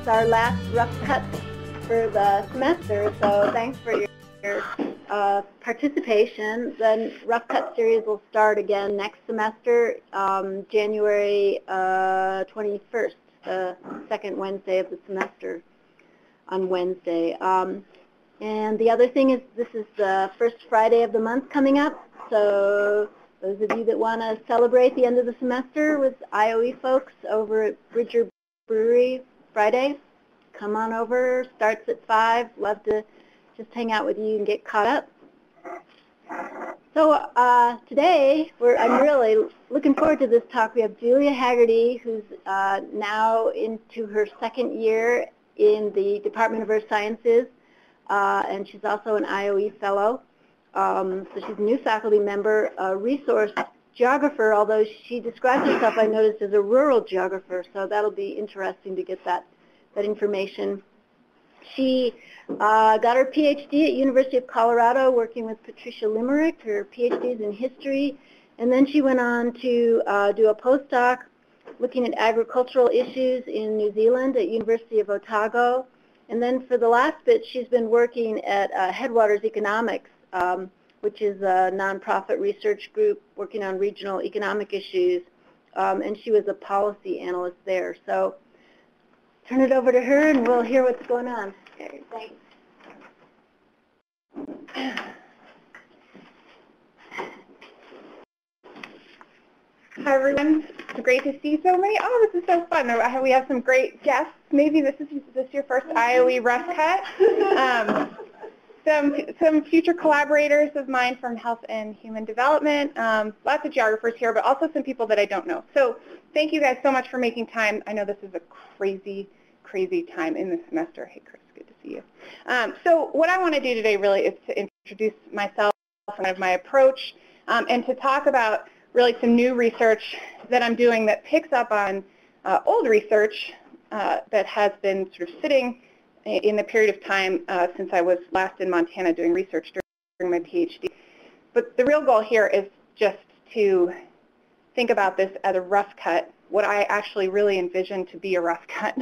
our last rough cut for the semester, so thanks for your participation. The rough cut series will start again next semester, January 21st, the second Wednesday of the semester on Wednesday. And the other thing is this is the first Friday of the month coming up, so those of you that want to celebrate the end of the semester with IOE folks over at Bridger Brewery Friday, come on over. Starts at 5. Love to just hang out with you and get caught up. So today, I'm really looking forward to this talk. We have Julia Haggerty, who's now into her second year in the Department of Earth Sciences, and she's also an IOE fellow. So she's a new faculty member, a resource geographer, although she describes herself, I noticed, as a rural geographer, so that'll be interesting to get that information. She got her PhD at University of Colorado working with Patricia Limerick. Her PhD is in history, and then she went on to do a postdoc looking at agricultural issues in New Zealand at University of Otago. And then for the last bit, she's been working at Headwaters Economics, which is a nonprofit research group working on regional economic issues, and she was a policy analyst there. So turn it over to her and we'll hear what's going on. Okay, thanks. Hi everyone, it's great to see so many. Oh, this is so fun. We have some great guests. Maybe this is your first IOE rough cut. Some future collaborators of mine from Health and Human Development, lots of geographers here, but also some people that I don't know. So thank you guys so much for making time. I know this is a crazy time in the semester. Hey Chris, good to see you. So what I want to do today really is to introduce myself and my approach, and to talk about really some new research that I'm doing that picks up on old research that has been sort of sitting in the period of time since I was last in Montana doing research during my PhD. But the real goal here is just to think about this as a rough cut, what I actually really envision to be a rough cut,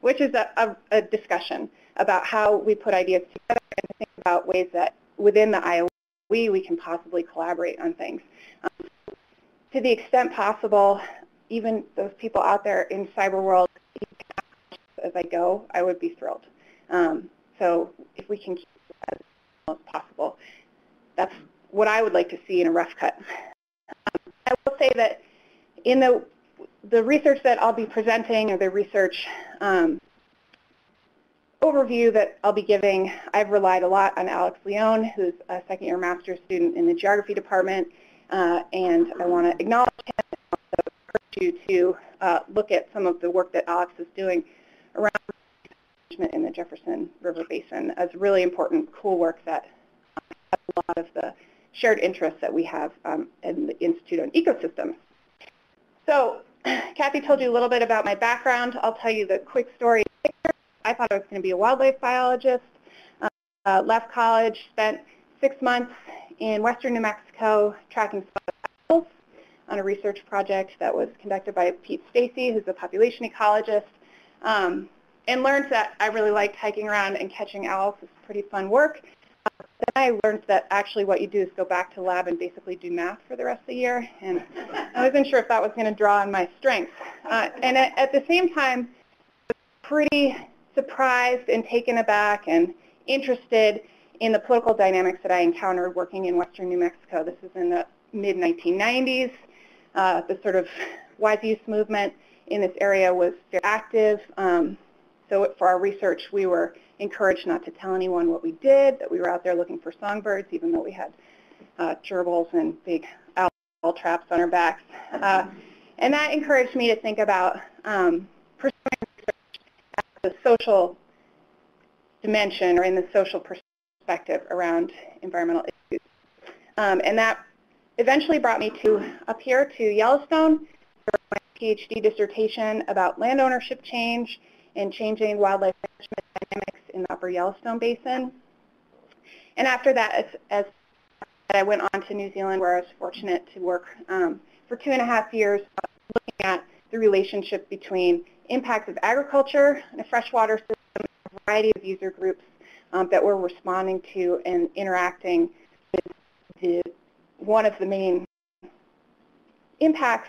which is a discussion about how we put ideas together and think about ways that within the IOE we can possibly collaborate on things. To the extent possible, even those people out there in cyber world, as I go, I would be thrilled. So if we can keep it as well as possible, that's what I would like to see in a rough cut. I will say that in the research that I'll be presenting, or the research overview that I'll be giving, I've relied a lot on Alex Leone, who's a second-year master's student in the geography department, and I want to acknowledge him and also encourage you to look at some of the work that Alex is doing around management in the Jefferson River Basin as really important, cool work that has a lot of the shared interests that we have in the Institute on Ecosystems. So Kathy told you a little bit about my background. I'll tell you the quick story. I thought I was going to be a wildlife biologist. Left college, spent 6 months in western New Mexico tracking spotted owls on a research project that was conducted by Pete Stacy, who's a population ecologist, and learned that I really liked hiking around and catching owls. It's pretty fun work. Then I learned that actually what you do is go back to lab and basically do math for the rest of the year, and I wasn't sure if that was going to draw on my strengths. And at the same time, I was pretty surprised and taken aback and interested in the political dynamics that I encountered working in western New Mexico. This was in the mid-1990s. The sort of wise use movement in this area was very active. So for our research, we were encouraged not to tell anyone what we did, that we were out there looking for songbirds, even though we had gerbils and big owl traps on our backs. And that encouraged me to think about pursuing research at the social dimension, or in the social perspective around environmental issues. And that eventually brought me up here to Yellowstone for my PhD dissertation about land ownership change and changing wildlife management dynamics in the upper Yellowstone Basin. And after that, as I went on to New Zealand, where I was fortunate to work for 2.5 years looking at the relationship between impacts of agriculture and a freshwater system, a variety of user groups that we're responding to and interacting with one of the main impacts,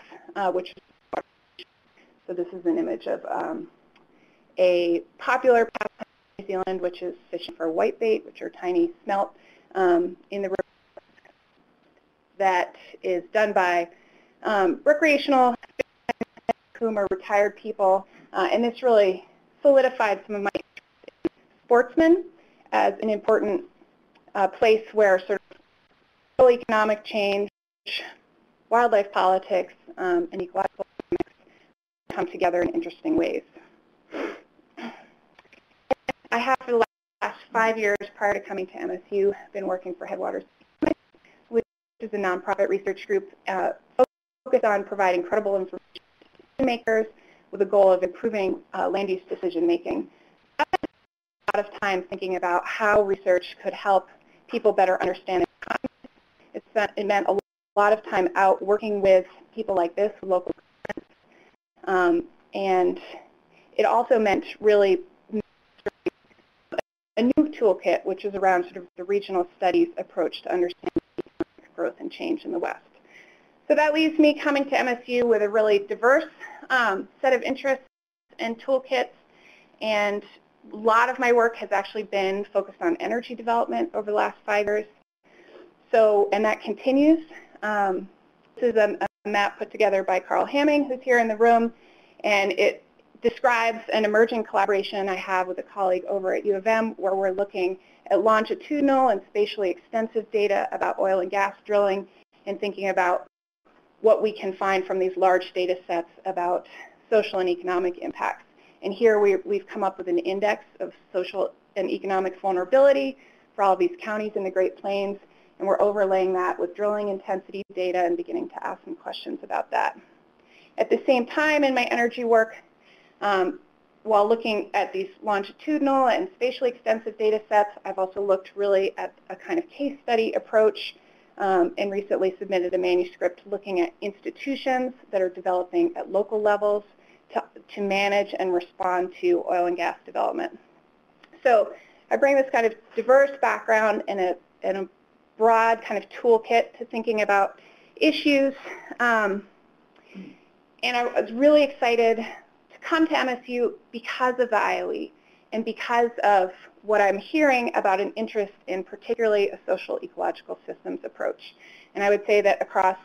which is, so this is an image of a popular pastime in New Zealand, which is fishing for whitebait, which are tiny smelt in the river, that is done by recreational fishermen whom are retired people, and this really solidified some of my interest in sportsmen as an important place where sort of social economic change, wildlife politics, and ecological dynamics come together in interesting ways. I have for the last 5 years prior to coming to MSU been working for Headwaters, which is a nonprofit research group focused on providing credible information to decision makers with the goal of improving land use decision making. I spent a lot of time thinking about how research could help people better understand the economy. It meant a lot of time out working with people like this, local governments, and it also meant really a new toolkit, which is around sort of the regional studies approach to understanding economic growth and change in the West. So that leaves me coming to MSU with a really diverse set of interests and toolkits, and a lot of my work has actually been focused on energy development over the last 5 years. So, and that continues. This is a map put together by Carl Hamming, who's here in the room, and it describes an emerging collaboration I have with a colleague over at U of M, where we're looking at longitudinal and spatially extensive data about oil and gas drilling and thinking about what we can find from these large data sets about social and economic impacts. And here we've come up with an index of social and economic vulnerability for all of these counties in the Great Plains, and we're overlaying that with drilling intensity data and beginning to ask some questions about that. At the same time, in my energy work, while looking at these longitudinal and spatially extensive data sets, I've also looked really at a kind of case study approach and recently submitted a manuscript looking at institutions that are developing at local levels to manage and respond to oil and gas development. So I bring this kind of diverse background and a broad kind of toolkit to thinking about issues. And I was really excited to come to MSU because of the IOE and because of what I'm hearing about an interest in particularly a social ecological systems approach. And I would say that across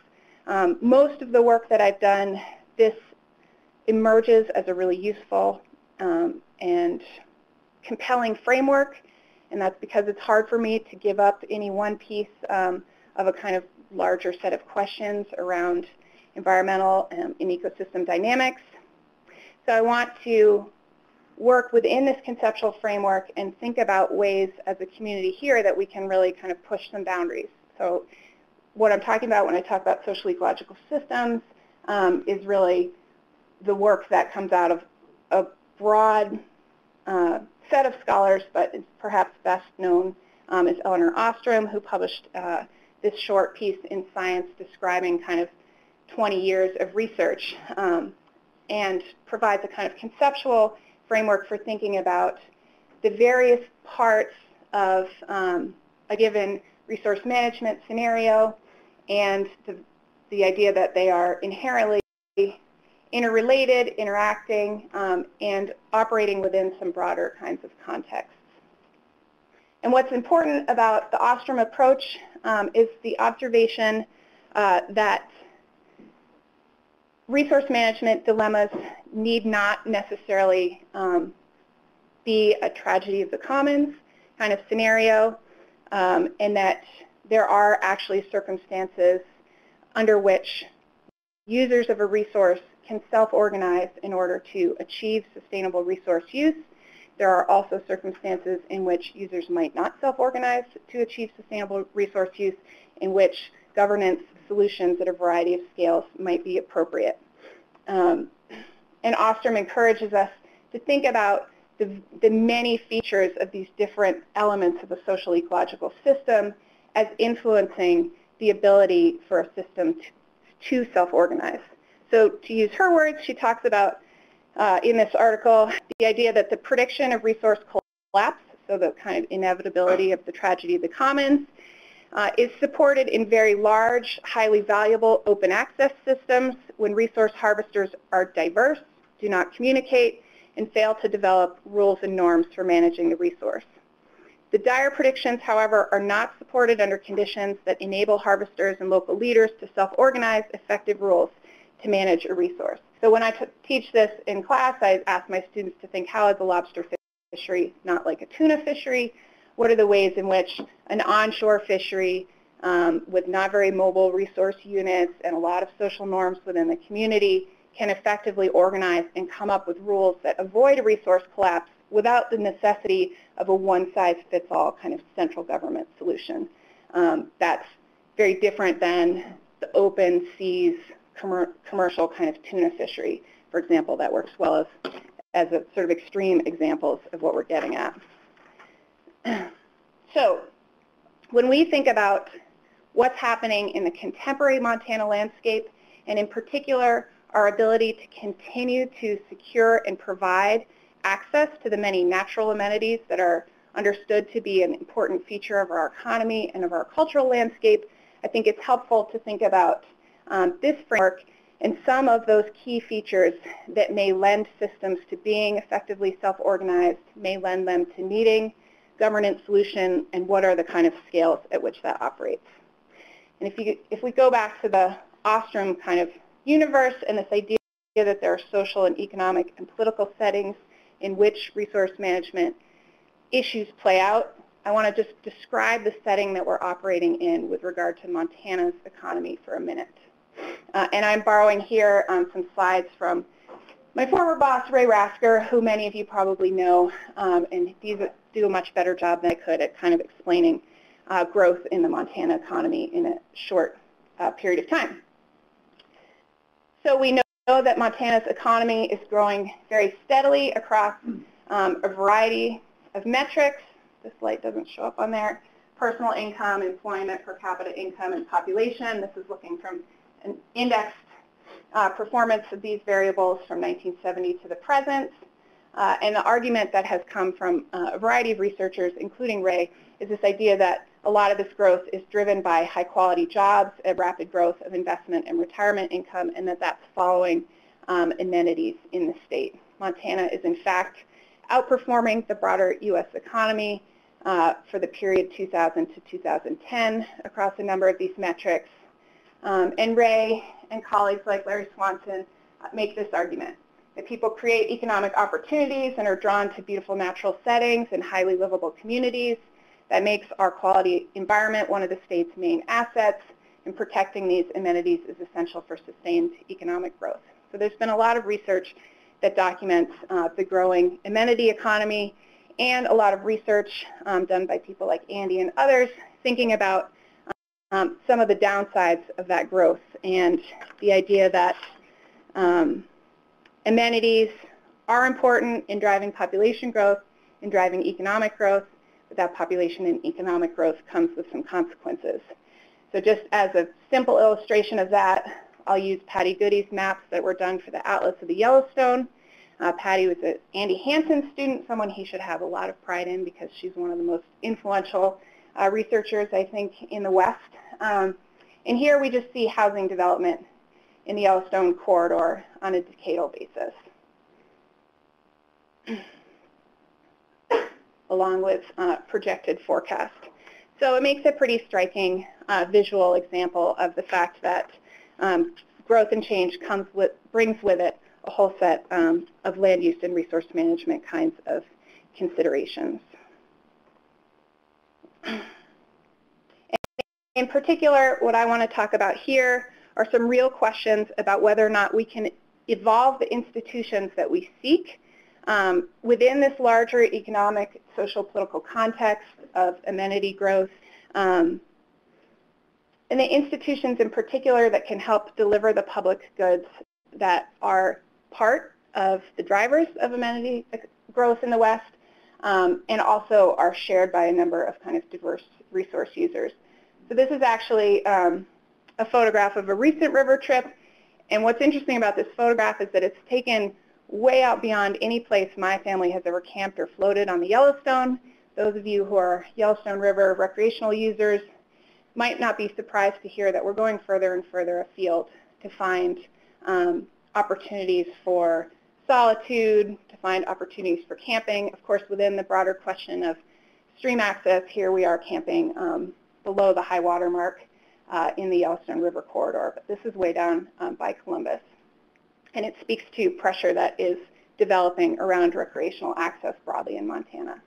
most of the work that I've done, this emerges as a really useful and compelling framework, and that's because it's hard for me to give up any one piece of a kind of larger set of questions around environmental and ecosystem dynamics. So I want to work within this conceptual framework and think about ways as a community here that we can really kind of push some boundaries. So what I'm talking about when I talk about social ecological systems is really the work that comes out of a broad set of scholars, but is perhaps best known is Eleanor Ostrom, who published this short piece in Science describing kind of 20 years of research and provides a kind of conceptual framework for thinking about the various parts of a given resource management scenario and the idea that they are inherently interrelated, interacting, and operating within some broader kinds of contexts. And what's important about the Ostrom approach is the observation that resource management dilemmas need not necessarily be a tragedy of the commons kind of scenario, and that there are actually circumstances under which users of a resource can self-organize in order to achieve sustainable resource use. There are also circumstances in which users might not self-organize to achieve sustainable resource use, in which governance solutions at a variety of scales might be appropriate. And Ostrom encourages us to think about the many features of these different elements of a social ecological system as influencing the ability for a system to self-organize. So to use her words, she talks about in this article, the idea that the prediction of resource collapse, so the kind of inevitability of the tragedy of the commons, is supported in very large, highly valuable open access systems when resource harvesters are diverse, do not communicate, and fail to develop rules and norms for managing the resource. The dire predictions, however, are not supported under conditions that enable harvesters and local leaders to self-organize effective rules to manage a resource. So when I teach this in class, I ask my students to think, how is a lobster fishery not like a tuna fishery? What are the ways in which an onshore fishery with not very mobile resource units and a lot of social norms within the community can effectively organize and come up with rules that avoid a resource collapse without the necessity of a one-size-fits-all kind of central government solution. That's very different than the open seas commercial kind of tuna fishery, for example, that works well as a sort of extreme examples of what we're getting at. So when we think about what's happening in the contemporary Montana landscape, and in particular our ability to continue to secure and provide access to the many natural amenities that are understood to be an important feature of our economy and of our cultural landscape, I think it's helpful to think about this framework and some of those key features that may lend systems to being effectively self-organized, may lend them to needing governance solution, and what are the kind of scales at which that operates. And if we go back to the Ostrom kind of universe and this idea that there are social and economic and political settings in which resource management issues play out, I want to just describe the setting that we're operating in with regard to Montana's economy for a minute. And I'm borrowing here some slides from my former boss, Ray Rasker, who many of you probably know, and these do a much better job than I could at kind of explaining growth in the Montana economy in a short period of time. So we know that Montana's economy is growing very steadily across a variety of metrics. This light doesn't show up on there. Personal income, employment, per capita income, and population. This is looking from an indexed performance of these variables from 1970 to the present. And the argument that has come from a variety of researchers, including Ray, is this idea that a lot of this growth is driven by high-quality jobs, a rapid growth of investment and retirement income, and that that's following amenities in the state. Montana is, in fact, outperforming the broader U.S. economy for the period 2000 to 2010 across a number of these metrics. And Ray and colleagues like Larry Swanson make this argument that people create economic opportunities and are drawn to beautiful natural settings and highly livable communities. That makes our quality environment one of the state's main assets, and protecting these amenities is essential for sustained economic growth. So there's been a lot of research that documents the growing amenity economy, and a lot of research done by people like Andy and others thinking about some of the downsides of that growth, and the idea that amenities are important in driving population growth, in driving economic growth, but that population and economic growth comes with some consequences. So just as a simple illustration of that, I'll use Patty Goody's maps that were done for the Atlas of the Yellowstone. Patty was an Andy Hansen student, someone he should have a lot of pride in because she's one of the most influential researchers, I think, in the West. And here we just see housing development in the Yellowstone corridor on a decadal basis, along with projected forecast. So it makes a pretty striking visual example of the fact that growth and change brings with it a whole set of land use and resource management kinds of considerations. In particular, what I want to talk about here are some real questions about whether or not we can evolve the institutions that we seek within this larger economic, social, political context of amenity growth, and the institutions in particular that can help deliver the public goods that are part of the drivers of amenity growth in the West, and also are shared by a number of kind of diverse resource users. So this is actually a photograph of a recent river trip, and what's interesting about this photograph is that it's taken way out beyond any place my family has ever camped or floated on the Yellowstone. Those of you who are Yellowstone River recreational users might not be surprised to hear that we're going further and further afield to find opportunities for solitude, to find opportunities for camping. Of course, within the broader question of stream access, here we are camping below the high water mark in the Yellowstone River corridor, but this is way down by Columbus. And it speaks to pressure that is developing around recreational access broadly in Montana.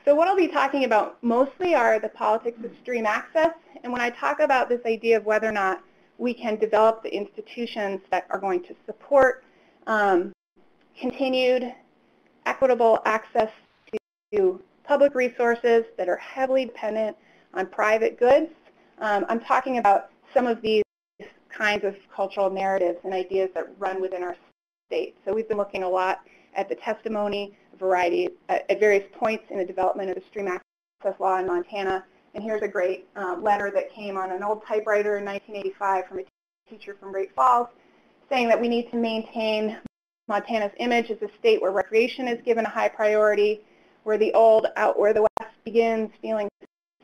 So what I'll be talking about mostly are the politics of stream access. And when I talk about this idea of whether or not we can develop the institutions that are going to support continued equitable access to public resources that are heavily dependent on private goods, I'm talking about some of these kinds of cultural narratives and ideas that run within our state. So we've been looking a lot at the testimony, variety, at various points in the development of the stream access law in Montana. And here's a great letter that came on an old typewriter in 1985 from a teacher from Great Falls saying that we need to maintain Montana's image as a state where recreation is given a high priority, where the old out where the West begins feeling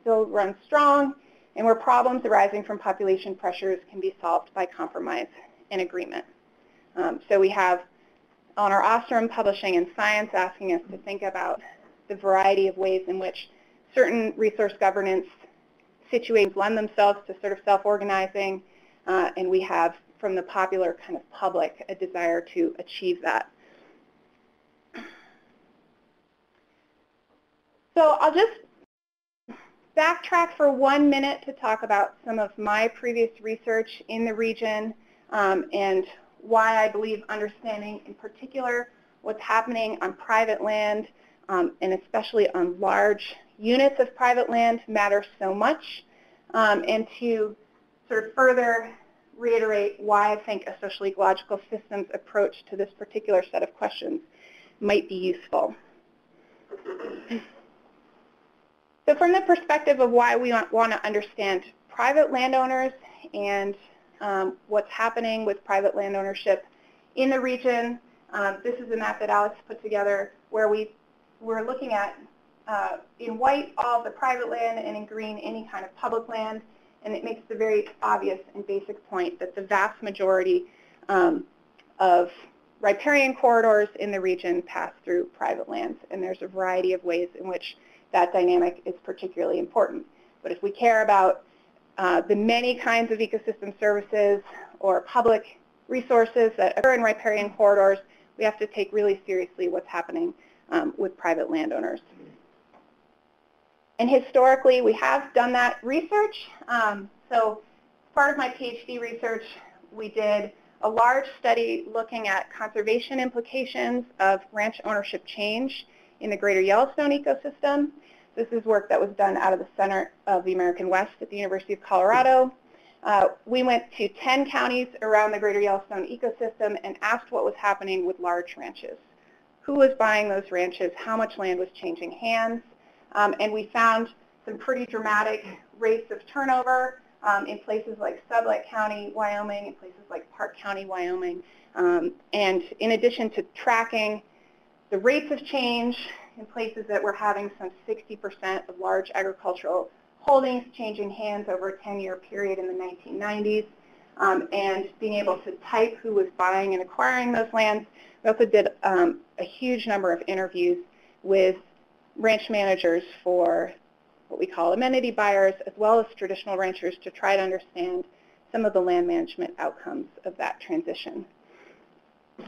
still runs strong, and where problems arising from population pressures can be solved by compromise and agreement. So we have on our Ostrom Publishing and Science asking us to think about the variety of ways in which certain resource governance situations lend themselves to sort of self-organizing, and we have from the popular kind of public a desire to achieve that. So I'll just backtrack for 1 minute to talk about some of my previous research in the region and why I believe understanding in particular what's happening on private land and especially on large units of private land matters so much, and to sort of further reiterate why I think a social-ecological systems approach to this particular set of questions might be useful. So from the perspective of why we want to understand private landowners and what's happening with private land ownership in the region, this is a map that Alex put together where we're looking at in white all the private land and in green any kind of public land, and it makes the very obvious and basic point that the vast majority of riparian corridors in the region pass through private lands, and there's a variety of ways in which that dynamic is particularly important. But if we care about the many kinds of ecosystem services or public resources that occur in riparian corridors, we have to take really seriously what's happening with private landowners. And historically, we have done that research. So part of my PhD research, we did a large study looking at conservation implications of ranch ownership change in the greater Yellowstone ecosystem. This is work that was done out of the center of the American West at the University of Colorado. We went to 10 counties around the greater Yellowstone ecosystem and asked what was happening with large ranches. Who was buying those ranches? How much land was changing hands? And we found some pretty dramatic rates of turnover in places like Sublette County, Wyoming, and places like Park County, Wyoming. And in addition to tracking the rates of change in places that were having some 60% of large agricultural holdings changing hands over a 10-year period in the 1990s, and being able to type who was buying and acquiring those lands. We also did a huge number of interviews with ranch managers for what we call amenity buyers, as well as traditional ranchers, to try to understand some of the land management outcomes of that transition.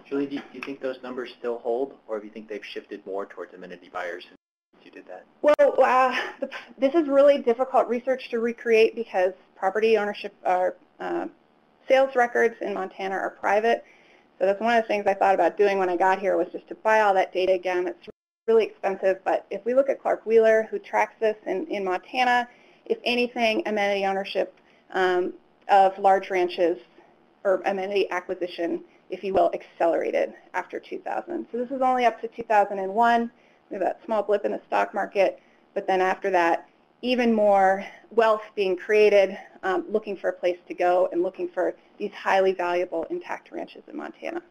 Julie, do you think those numbers still hold, or do you think they've shifted more towards amenity buyers since you did that? Well, this is really difficult research to recreate because property ownership or sales records in Montana are private. So that's one of the things I thought about doing when I got here, was just to buy all that data again. It's really expensive, but if we look at Clark Wheeler, who tracks this in Montana, if anything, amenity ownership of large ranches, or amenity acquisition, if you will, accelerated after 2000. So this is only up to 2001. We have that small blip in the stock market, but then after that, even more wealth being created, looking for a place to go and looking for these highly valuable intact ranches in Montana.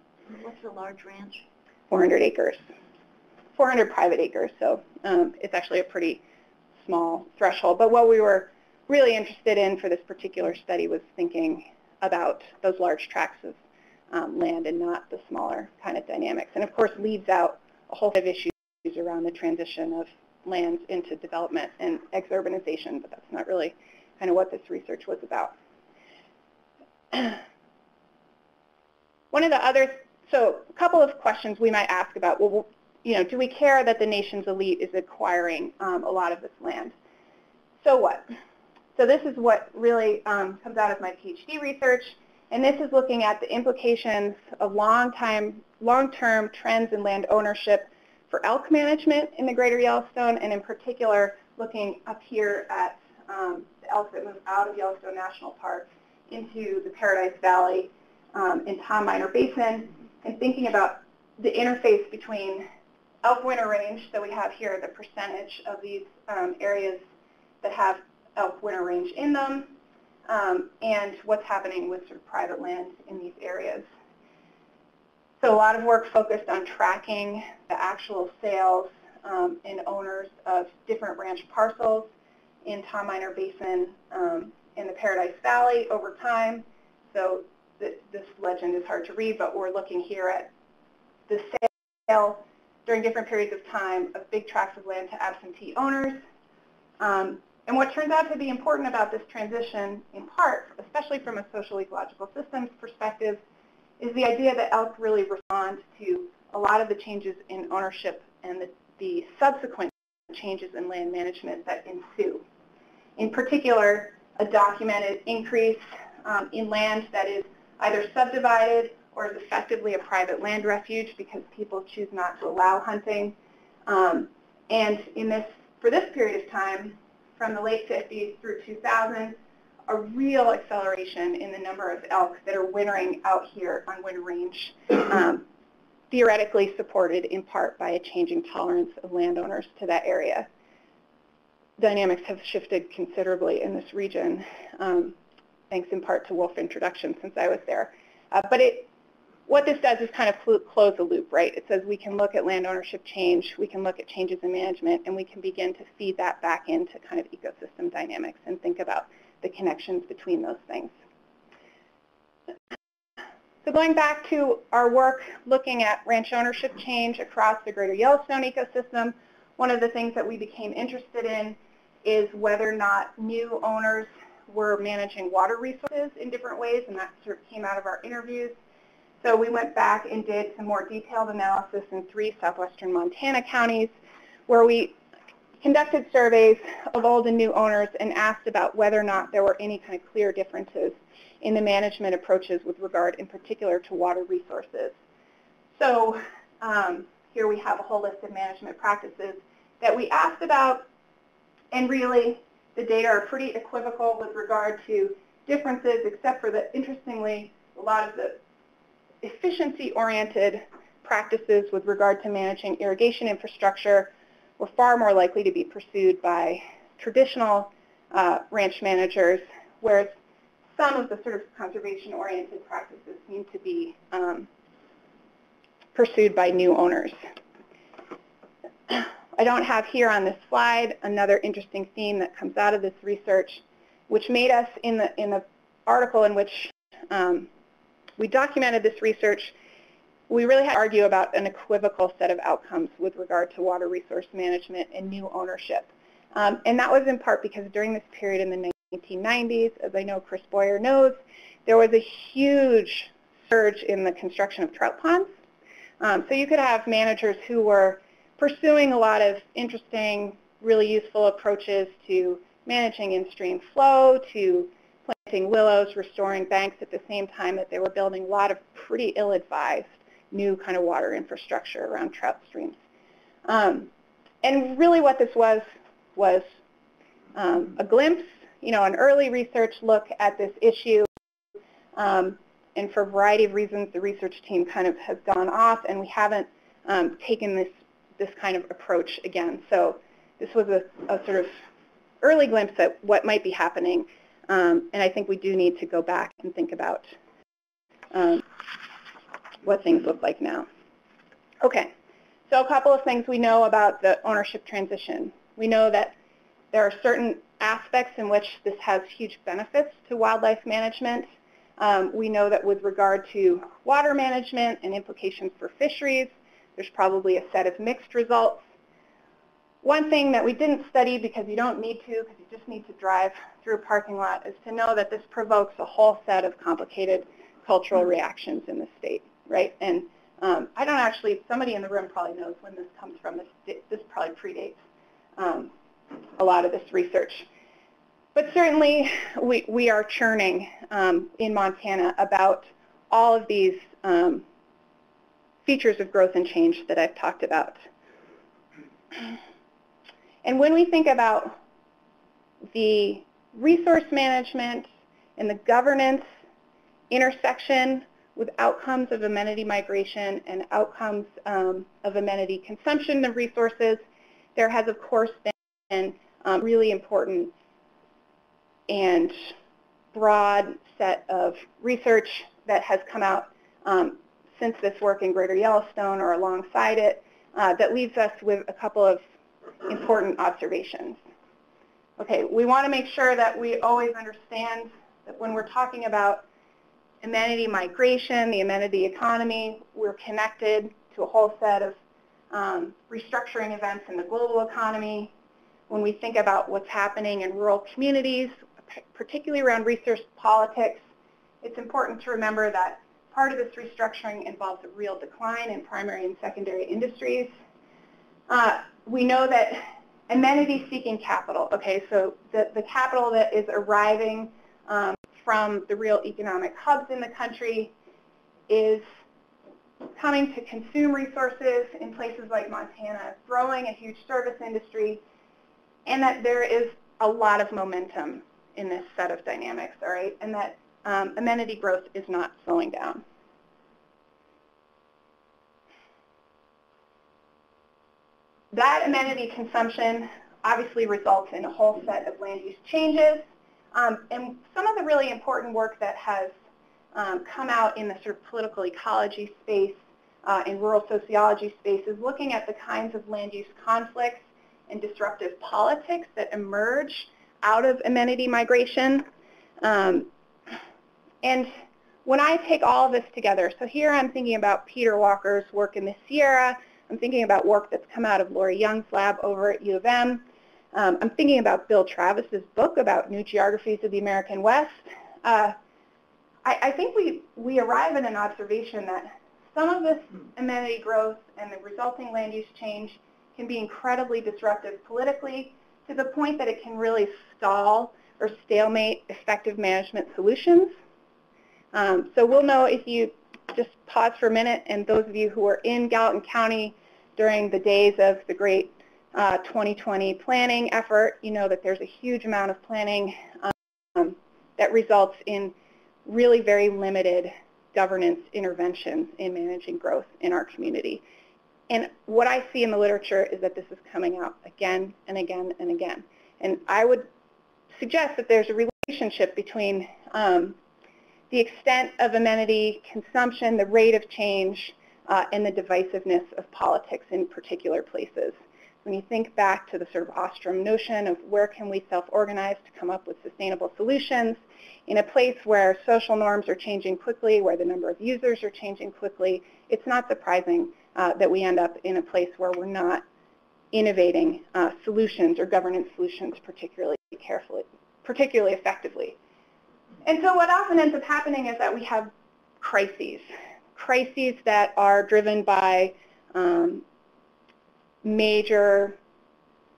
What's a large ranch? 400 acres. 400 private acres, so it's actually a pretty small threshold. But what we were really interested in for this particular study was thinking about those large tracts of land and not the smaller kind of dynamics. And of course leaves out a whole set of issues around the transition of lands into development and exurbanization, but that's not really kind of what this research was about. One of the other, so a couple of questions we might ask about, well, you know, do we care that the nation's elite is acquiring a lot of this land? So what? So this is what really comes out of my PhD research, and this is looking at the implications of long-term trends in land ownership for elk management in the Greater Yellowstone, and in particular looking up here at the elk that move out of Yellowstone National Park into the Paradise Valley in Tom Minor Basin, and thinking about the interface between elk winter range, so we have here the percentage of these areas that have elk winter range in them, and what's happening with sort of private land in these areas. So a lot of work focused on tracking the actual sales and owners of different ranch parcels in Tom Minor Basin in the Paradise Valley over time. So this legend is hard to read, but we're looking here at the sale during different periods of time of big tracts of land to absentee owners. And what turns out to be important about this transition, in part, especially from a social-ecological systems perspective, is the idea that elk really respond to a lot of the changes in ownership and the subsequent changes in land management that ensue. In particular, a documented increase in land that is either subdivided or is effectively a private land refuge because people choose not to allow hunting. And for this period of time, from the late 50s through 2000, a real acceleration in the number of elk that are wintering out here on winter range, theoretically supported in part by a changing tolerance of landowners to that area. Dynamics have shifted considerably in this region, thanks in part to wolf introduction since I was there. But what this does is kind of close the loop, right? It says we can look at land ownership change, we can look at changes in management, and we can begin to feed that back into kind of ecosystem dynamics and think about the connections between those things. So going back to our work looking at ranch ownership change across the Greater Yellowstone ecosystem, one of the things that we became interested in is whether or not new owners were managing water resources in different ways, and that sort of came out of our interviews. So we went back and did some more detailed analysis in 3 southwestern Montana counties where we conducted surveys of old and new owners and asked about whether or not there were any kind of clear differences in the management approaches with regard in particular to water resources. So here we have a whole list of management practices that we asked about, and really the data are pretty equivocal with regard to differences, except for that, interestingly, a lot of the efficiency-oriented practices with regard to managing irrigation infrastructure were far more likely to be pursued by traditional ranch managers, whereas some of the sort of conservation-oriented practices seem to be pursued by new owners. I don't have here on this slide another interesting theme that comes out of this research, which made us, in the article in which we documented this research, we really had to argue about an equivocal set of outcomes with regard to water resource management and new ownership. And that was in part because during this period in the 1990s, as I know Chris Boyer knows, there was a huge surge in the construction of trout ponds. So you could have managers who were pursuing a lot of interesting, really useful approaches to managing in-stream flow, to planting willows, restoring banks at the same time that they were building a lot of pretty ill-advised new kind of water infrastructure around trout streams. And really what this was a glimpse, an early research look at this issue. And for a variety of reasons, the research team kind of has gone off, and we haven't taken this kind of approach again. So this was a sort of early glimpse at what might be happening. And I think we do need to go back and think about what things look like now. Okay, so a couple of things we know about the ownership transition. We know that there are certain aspects in which this has huge benefits to wildlife management. We know that with regard to water management and implications for fisheries, there's probably a set of mixed results. One thing that we didn't study because you don't need to, because you just need to drive through a parking lot, is to know that this provokes a whole set of complicated cultural reactions in the state, right? And I don't actually, somebody in the room probably knows when this comes from. This probably predates a lot of this research. But certainly we are churning in Montana about all of these features of growth and change that I've talked about. And when we think about the resource management and the governance intersection with outcomes of amenity migration and outcomes of amenity consumption of resources, there has, of course, been really important and broad set of research that has come out since this work in Greater Yellowstone or alongside it that leaves us with a couple of important observations. Okay, we want to make sure that we always understand that when we're talking about amenity migration, the amenity economy, we're connected to a whole set of restructuring events in the global economy. When we think about what's happening in rural communities, particularly around resource politics, it's important to remember that part of this restructuring involves a real decline in primary and secondary industries. We know that amenity-seeking capital, okay, so the capital that is arriving from the real economic hubs in the country is coming to consume resources in places like Montana, growing a huge service industry, and that there is a lot of momentum in this set of dynamics, all right, and that amenity growth is not slowing down. That amenity consumption obviously results in a whole set of land use changes, and some of the really important work that has come out in the sort of political ecology space, in rural sociology space, is looking at the kinds of land use conflicts and disruptive politics that emerge out of amenity migration. And when I take all of this together, so here I'm thinking about Peter Walker's work in the Sierra, I'm thinking about work that's come out of Lori Young's lab over at U of M. I'm thinking about Bill Travis's book about new geographies of the American West. I think we arrive at an observation that some of this amenity growth and the resulting land use change can be incredibly disruptive politically, to the point that it can really stall or stalemate effective management solutions. So we'll know if you just pause for a minute, and those of you who are in Gallatin County during the days of the great 2020 planning effort, you know that there's a huge amount of planning that results in really very limited governance interventions in managing growth in our community. And what I see in the literature is that this is coming out again and again and again. And I would suggest that there's a relationship between the extent of amenity consumption, the rate of change, and the divisiveness of politics in particular places. When you think back to the sort of Ostrom notion of where can we self-organize to come up with sustainable solutions, in a place where social norms are changing quickly, where the number of users are changing quickly, it's not surprising that we end up in a place where we're not innovating solutions or governance solutions particularly effectively. And so what often ends up happening is that we have crises that are driven by major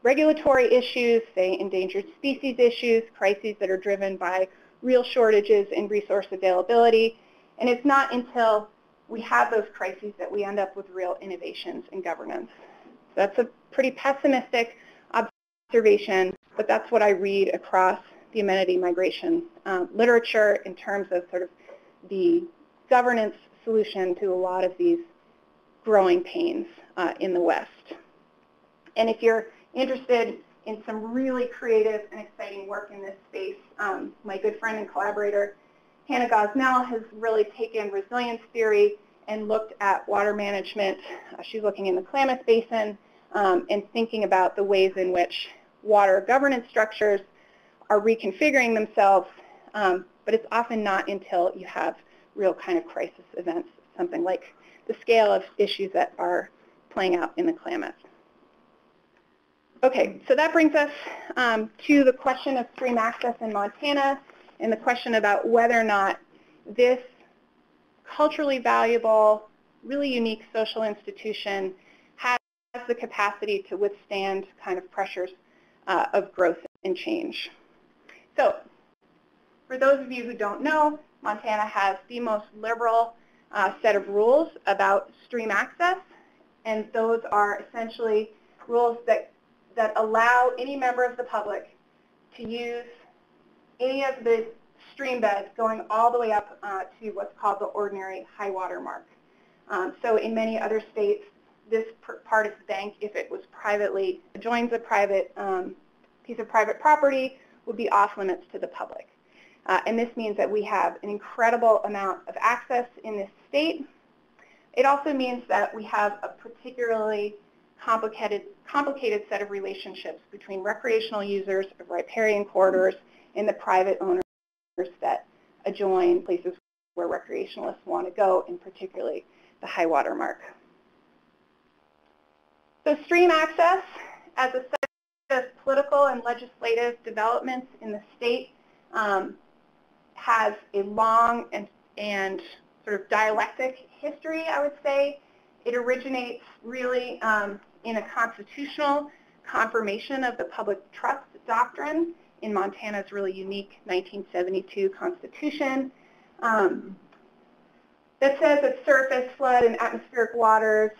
regulatory issues, say endangered species issues, crises that are driven by real shortages in resource availability. And it's not until we have those crises that we end up with real innovations in governance. So that's a pretty pessimistic observation, but that's what I read across the amenity migration literature in terms of sort of the governance solution to a lot of these growing pains in the West. And if you're interested in some really creative and exciting work in this space, my good friend and collaborator, Hannah Gosnell, has really taken resilience theory and looked at water management. She's looking in the Klamath Basin and thinking about the ways in which water governance structures are reconfiguring themselves, but it's often not until you have real kind of crisis events, something like the scale of issues that are playing out in the Klamath. Okay, so that brings us to the question of stream access in Montana and the question about whether or not this culturally valuable, really unique social institution has the capacity to withstand kind of pressures of growth and change. So for those of you who don't know, Montana has the most liberal set of rules about stream access, and those are essentially rules that allow any member of the public to use any of the stream beds going all the way up to what's called the ordinary high water mark. So in many other states, this part of the bank, if it was privately, joins a private piece of private property, would be off limits to the public. And this means that we have an incredible amount of access in this state. It also means that we have a particularly complicated set of relationships between recreational users of riparian corridors and the private owners that adjoin places where recreationalists want to go, and particularly the high water mark. So stream access, as a set of political and legislative developments in the state, has a long and sort of dialectic history, I would say. It originates really in a constitutional confirmation of the public trust doctrine in Montana's really unique 1972 Constitution that says that surface, flood, and atmospheric waters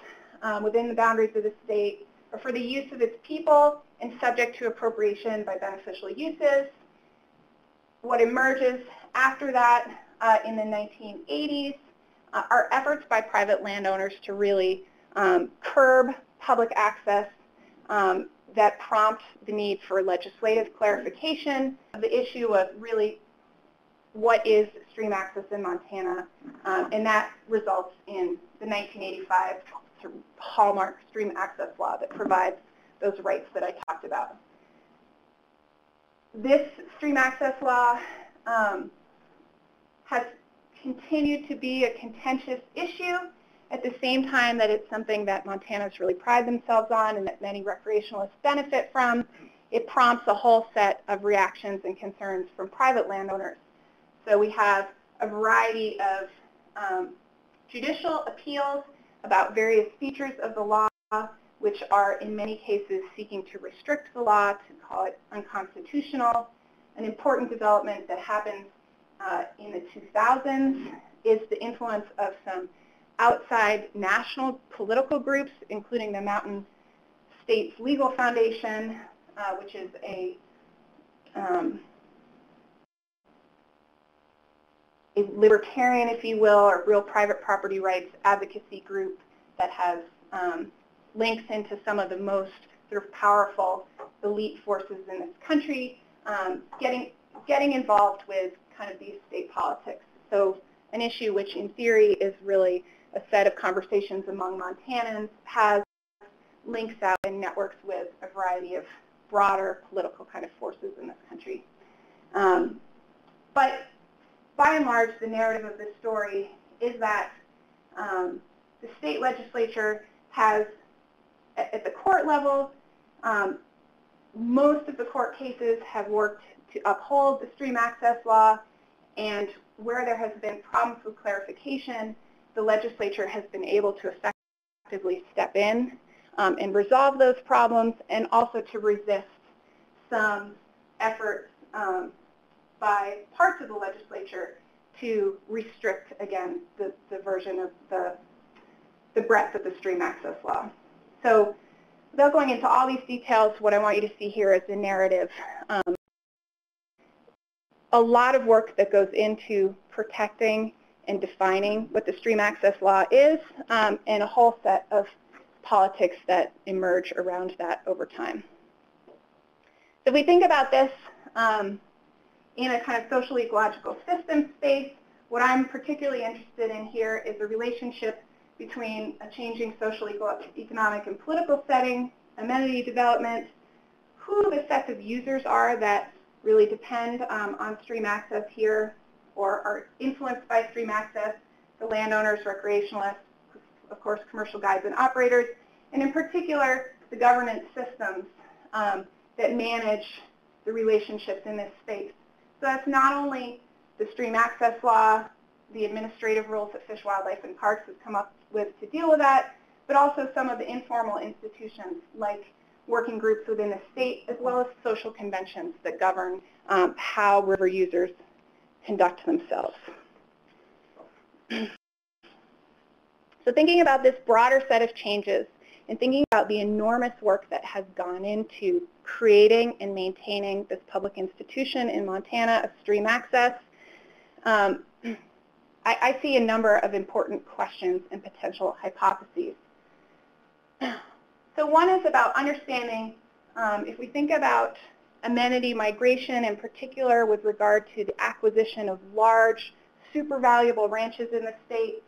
within the boundaries of the state are for the use of its people and subject to appropriation by beneficial uses. What emerges after that in the 1980s are efforts by private landowners to really curb public access that prompt the need for legislative clarification of the issue of really what is stream access in Montana, and that results in the 1985 sort of hallmark stream access law that provides those rights that I talked about. This stream access law has continued to be a contentious issue at the same time that it's something that Montanans really pride themselves on and that many recreationalists benefit from. It prompts a whole set of reactions and concerns from private landowners. So we have a variety of judicial appeals about various features of the law, which are in many cases seeking to restrict the law, to call it unconstitutional. An important development that happened in the 2000s is the influence of some outside national political groups, including the Mountain States Legal Foundation, which is a libertarian, if you will, or real private property rights advocacy group that has links into some of the most sort of powerful elite forces in this country, getting involved with kind of these state politics. So an issue which in theory is really a set of conversations among Montanans has links out and networks with a variety of broader political kind of forces in this country. But by and large, the narrative of this story is that the state legislature has, at the court level, most of the court cases have worked to uphold the stream access law, and where there has been problems with clarification, the legislature has been able to effectively step in and resolve those problems, and also to resist some efforts by parts of the legislature to restrict, again, the version of the breadth of the stream access law. So without going into all these details, what I want you to see here is the narrative. A lot of work that goes into protecting and defining what the stream access law is, and a whole set of politics that emerge around that over time. So if we think about this in a kind of social ecological system space, What I'm particularly interested in here is the relationship between a changing social, economic, and political setting, amenity development, who the sets of users are that really depend on stream access here or are influenced by stream access, the landowners, recreationalists, of course, commercial guides and operators, and in particular, the governance systems that manage the relationships in this space. So that's not only the stream access law, the administrative rules that Fish, Wildlife, and Parks has come up with to deal with that, but also some of the informal institutions like working groups within the state, as well as social conventions that govern how river users conduct themselves. So thinking about this broader set of changes and thinking about the enormous work that has gone into creating and maintaining this public institution in Montana of stream access, I see a number of important questions and potential hypotheses. So one is about understanding, if we think about amenity migration in particular with regard to the acquisition of large, super valuable ranches in the state,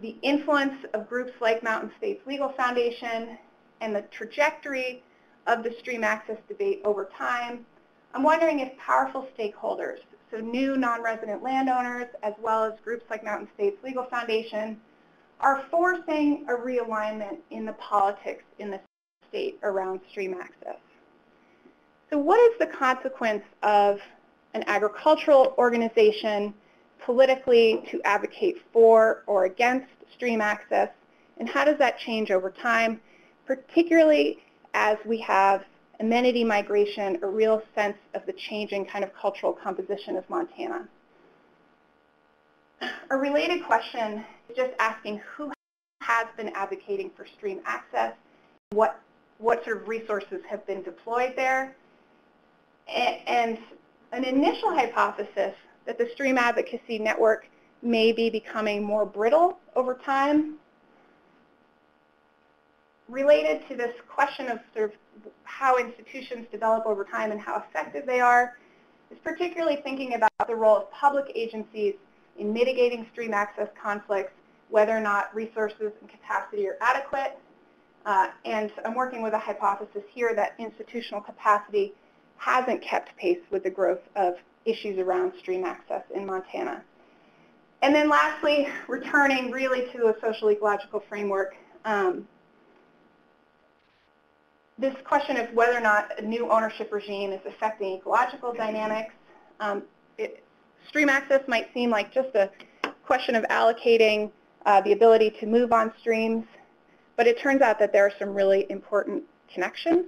the influence of groups like Mountain States Legal Foundation and the trajectory of the stream access debate over time, I'm wondering if powerful stakeholders, so new non-resident landowners, as well as groups like Mountain States Legal Foundation, are forcing a realignment in the politics in the state around stream access. So what is the consequence of an agricultural organization politically to advocate for or against stream access, and how does that change over time, particularly as we have amenity migration, a real sense of the changing kind of cultural composition of Montana? A related question is just asking who has been advocating for stream access, what sort of resources have been deployed there, and an initial hypothesis that the stream advocacy network may be becoming more brittle over time. Related to this question of sort of how institutions develop over time and how effective they are, is particularly thinking about the role of public agencies in mitigating stream access conflicts, whether or not resources and capacity are adequate. And I'm working with a hypothesis here that institutional capacity hasn't kept pace with the growth of issues around stream access in Montana. And then lastly, returning really to a social-ecological framework, this question of whether or not a new ownership regime is affecting ecological dynamics. Stream access might seem like just a question of allocating the ability to move on streams, but it turns out that there are some really important connections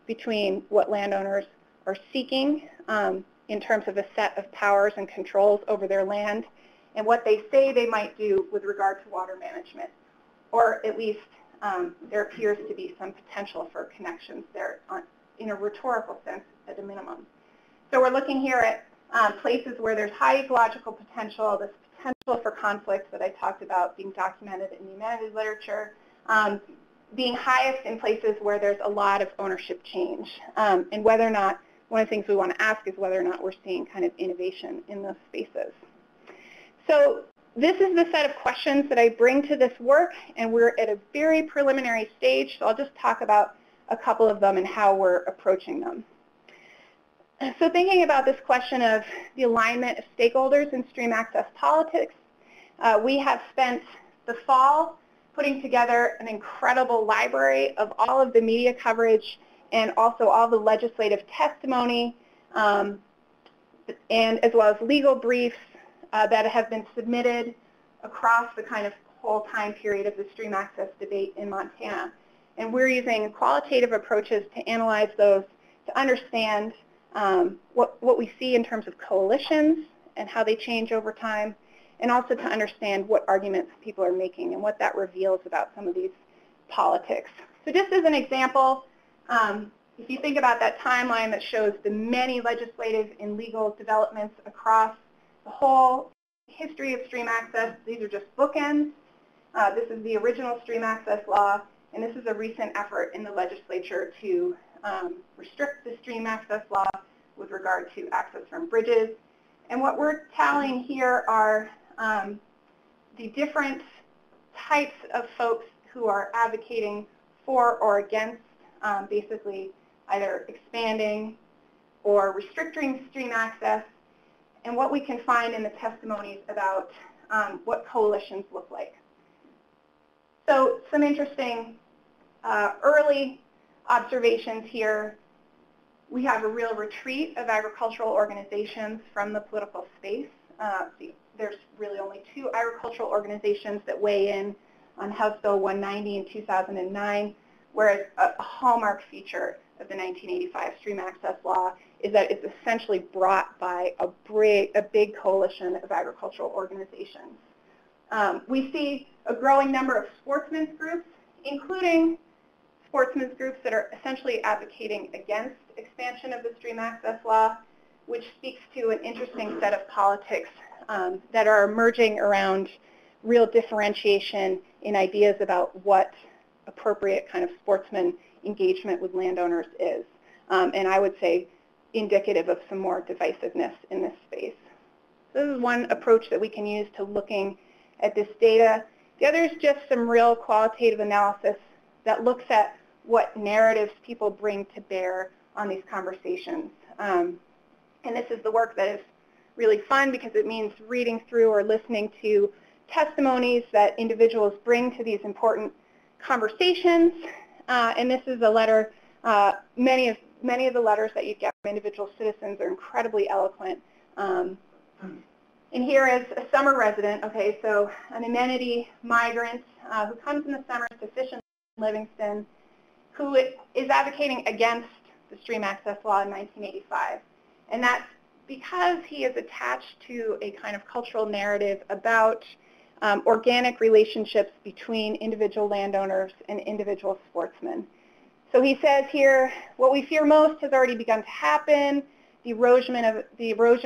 between what landowners are seeking in terms of a set of powers and controls over their land and what they say they might do with regard to water management, or at least there appears to be some potential for connections there in a rhetorical sense at a minimum. So we're looking here at places where there's high ecological potential, this potential for conflicts that I talked about being documented in the humanities literature, being highest in places where there's a lot of ownership change, and whether or not, one of the things we want to ask is whether or not we're seeing kind of innovation in those spaces. So this is the set of questions that I bring to this work, and we're at a very preliminary stage, so I'll just talk about a couple of them and how we're approaching them. So thinking about this question of the alignment of stakeholders in stream access politics, we have spent the fall putting together an incredible library of all of the media coverage and also all the legislative testimony, and as well as legal briefs that have been submitted across the kind of whole time period of the stream access debate in Montana. And we're using qualitative approaches to analyze those to understand what we see in terms of coalitions and how they change over time, and also to understand what arguments people are making and what that reveals about some of these politics. So just as an example, if you think about that timeline that shows the many legislative and legal developments across the whole history of stream access, these are just bookends. This is the original stream access law, and this is a recent effort in the legislature to restrict the stream access law with regard to access from bridges. And what we're tallying here are the different types of folks who are advocating for or against basically either expanding or restricting stream access, and what we can find in the testimonies about what coalitions look like. So some interesting early observations here. We have a real retreat of agricultural organizations from the political space. There's really only 2 agricultural organizations that weigh in on House Bill 190 in 2009, whereas a hallmark feature of the 1985 Stream Access Law is that it's essentially brought by a big coalition of agricultural organizations. We see a growing number of sportsmen's groups, including sportsmen's groups that are essentially advocating against expansion of the Stream Access Law, which speaks to an interesting set of politics that are emerging around real differentiation in ideas about what appropriate kind of sportsman engagement with landowners is. And I would say indicative of some more divisiveness in this space. So this is one approach that we can use to looking at this data. The other is just some real qualitative analysis that looks at what narratives people bring to bear on these conversations. And this is the work that is really fun because it means reading through or listening to testimonies that individuals bring to these important conversations. And this is a letter, many of the letters that you get from individual citizens are incredibly eloquent. And here is a summer resident, okay, so an Amenity migrant who comes in the summers to fish in Livingston, who is advocating against the Stream Access Law in 1985. And that's because he is attached to a kind of cultural narrative about organic relationships between individual landowners and individual sportsmen. So he says here, what we fear most has already begun to happen, the erosion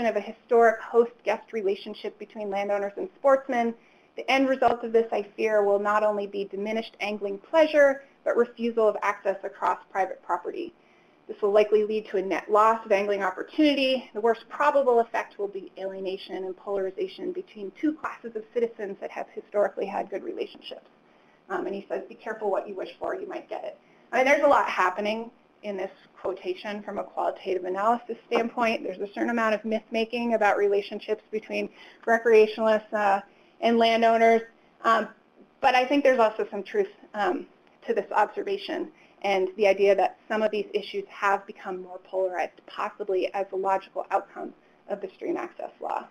of a historic host-guest relationship between landowners and sportsmen. The end result of this, I fear, will not only be diminished angling pleasure, but refusal of access across private property. This will likely lead to a net loss of angling opportunity. The worst probable effect will be alienation and polarization between 2 classes of citizens that have historically had good relationships. And he says, be careful what you wish for, you might get it. I mean, there's a lot happening in this quotation from a qualitative analysis standpoint. There's a certain amount of myth-making about relationships between recreationalists and landowners. But I think there's also some truth to this observation and the idea that some of these issues have become more polarized, possibly as a logical outcome of the Stream Access Law.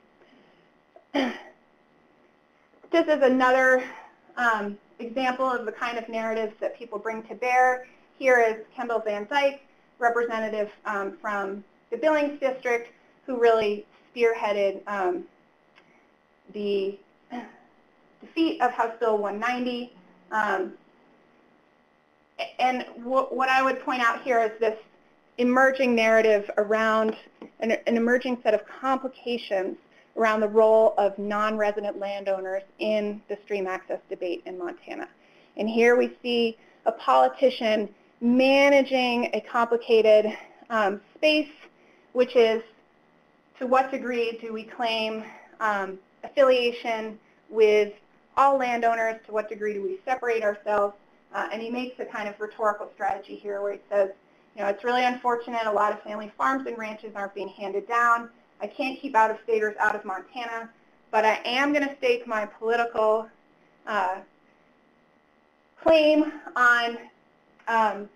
This is another example of the kind of narratives that people bring to bear. Here is Kendall Van Dyke, representative from the Billings District, who really spearheaded the defeat of House Bill 190. And what I would point out here is this emerging narrative around an emerging set of complications around the role of non-resident landowners in the stream access debate in Montana. And here we see a politician managing a complicated space, which is to what degree do we claim affiliation with all landowners, to what degree do we separate ourselves, and he makes a kind of rhetorical strategy here where he says, you know, it's really unfortunate a lot of family farms and ranches aren't being handed down. I can't keep out-of-staters out of Montana, but I am going to stake my political claim on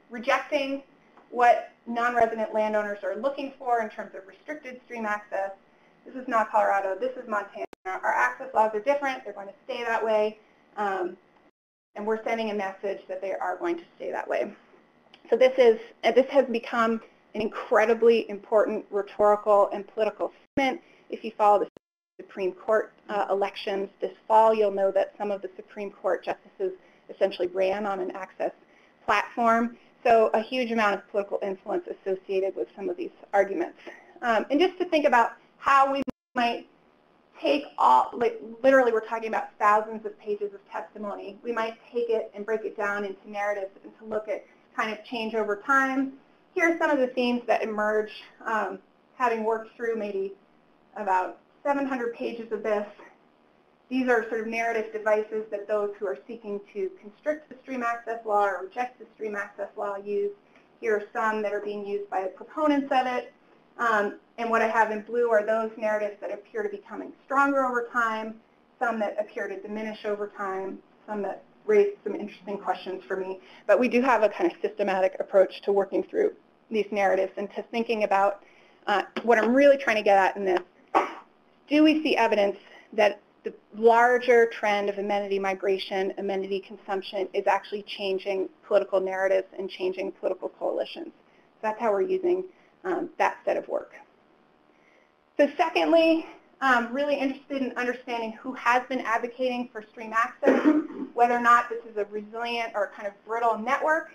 rejecting what non-resident landowners are looking for in terms of restricted stream access. This is not Colorado, this is Montana. Our access laws are different, they're going to stay that way, and we're sending a message that they are going to stay that way. So this has become an incredibly important rhetorical and political statement. If you follow the Supreme Court elections this fall, you'll know that some of the Supreme Court justices essentially ran on an access platform. So a huge amount of political influence associated with some of these arguments. And just to think about how we might take all, like literally we're talking about thousands of pages of testimony. We might take it and break it down into narratives and to look at kind of change over time. Here are some of the themes that emerge, having worked through maybe about 700 pages of this. These are sort of narrative devices that those who are seeking to constrict the stream access law or reject the stream access law use. Here are some that are being used by the proponents of it. And what I have in blue are those narratives that appear to be becoming stronger over time, some that appear to diminish over time, some that raise some interesting questions for me. But we do have a kind of systematic approach to working through these narratives and to thinking about what I'm really trying to get at in this. Do we see evidence that the larger trend of amenity migration, amenity consumption is actually changing political narratives and changing political coalitions? So that's how we're using that set of work. So secondly, I'm really interested in understanding who has been advocating for stream access, whether or not this is a resilient or kind of brittle network.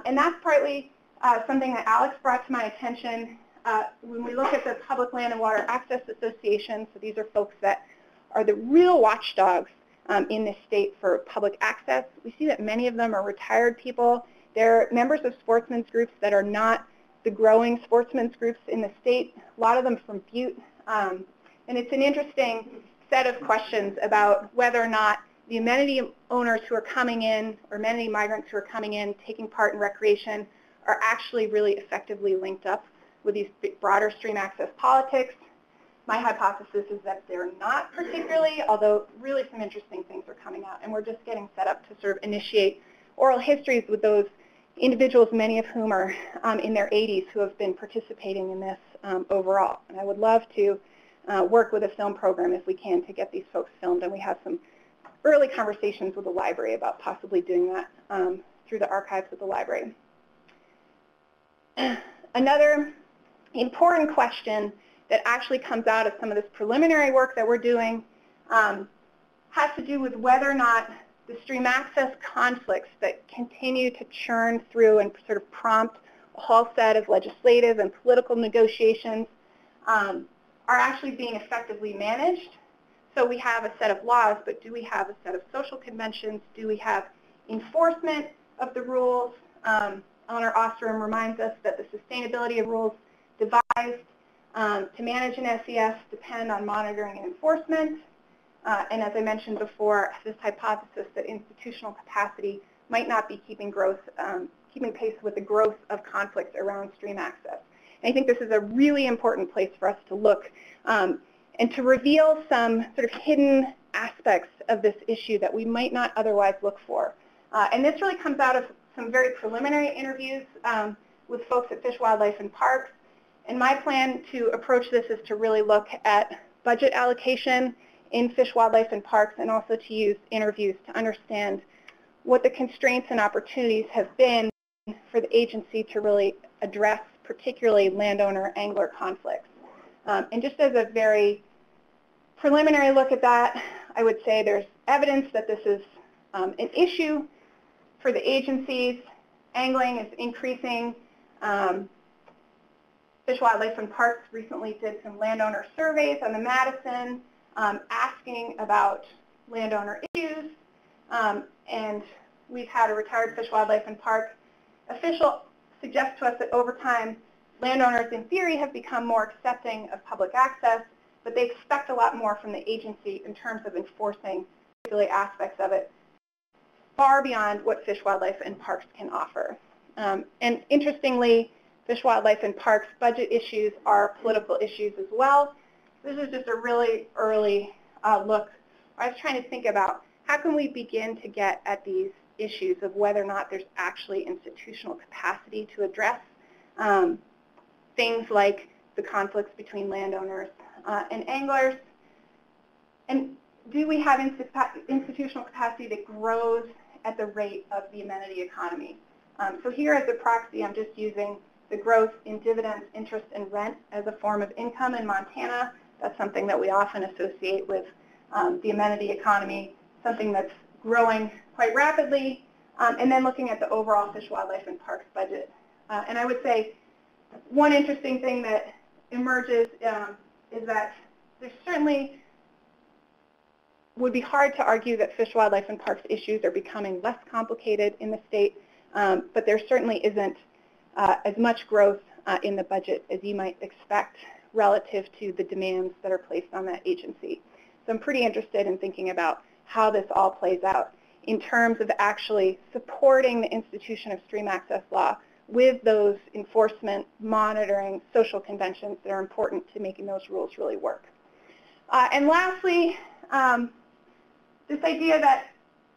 And that's partly something that Alex brought to my attention. When we look at the Public Land and Water Access Association, so these are folks that are the real watchdogs in this state for public access. We see that many of them are retired people. They're members of sportsmen's groups that are not the growing sportsmen's groups in the state, a lot of them from Butte. And it's an interesting set of questions about whether or not the amenity owners who are coming in, or amenity migrants who are coming in, taking part in recreation, are actually really effectively linked up with these broader stream access politics. My hypothesis is that they're not particularly, although really some interesting things are coming out. And we're just getting set up to sort of initiate oral histories with those individuals, many of whom are in their 80s, who have been participating in this overall. And I would love to work with a film program if we can to get these folks filmed. And we have some early conversations with the library about possibly doing that through the archives of the library. Another important question that actually comes out of some of this preliminary work that we're doing has to do with whether or not the stream access conflicts that continue to churn through and sort of prompt a whole set of legislative and political negotiations are actually being effectively managed. So we have a set of laws, but do we have a set of social conventions? Do we have enforcement of the rules? Eleanor Ostrom reminds us that the sustainability of rules devised to manage an SES depend on monitoring and enforcement. And as I mentioned before, this hypothesis that institutional capacity might not be keeping pace with the growth of conflicts around stream access. And I think this is a really important place for us to look and to reveal some sort of hidden aspects of this issue that we might not otherwise look for. And this really comes out of some very preliminary interviews with folks at Fish, Wildlife, and Parks. And my plan to approach this is to really look at budget allocation in Fish, Wildlife, and Parks, and also to use interviews to understand what the constraints and opportunities have been for the agency to really address particularly landowner-angler conflicts. And just as a very preliminary look at that, I would say there's evidence that this is an issue for the agencies. Angling is increasing. Fish, Wildlife, and Parks recently did some landowner surveys on the Madison, asking about landowner issues. And we've had a retired Fish, Wildlife, and Park official suggest to us that over time, landowners in theory have become more accepting of public access, but they expect a lot more from the agency in terms of enforcing particular aspects of it, far beyond what Fish, Wildlife, and Parks can offer. And interestingly, Fish, Wildlife, and Parks budget issues are political issues as well. This is just a really early look. I was trying to think about how can we begin to get at these issues of whether or not there's actually institutional capacity to address things like the conflicts between landowners and anglers. And do we have institutional capacity that grows at the rate of the amenity economy? So here as a proxy, I'm just using the growth in dividends, interest, and rent as a form of income in Montana. That's something that we often associate with the amenity economy, something that's growing quite rapidly, and then looking at the overall Fish, Wildlife, and Parks budget. And I would say one interesting thing that emerges is that there certainly would be hard to argue that Fish, Wildlife, and Parks issues are becoming less complicated in the state, but there certainly isn't as much growth in the budget as you might expect relative to the demands that are placed on that agency. So I'm pretty interested in thinking about how this all plays out in terms of actually supporting the institution of stream access law with those enforcement, monitoring, social conventions that are important to making those rules really work. And lastly, this idea that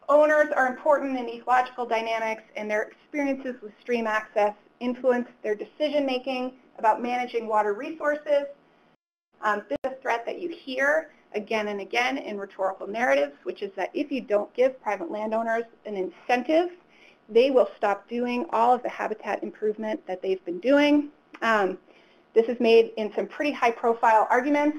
owners are important in ecological dynamics and their experiences with stream access influence their decision-making about managing water resources. This is a threat that you hear again and again in rhetorical narratives, which is that if you don't give private landowners an incentive, they will stop doing all of the habitat improvement that they've been doing. This is made in some pretty high-profile arguments.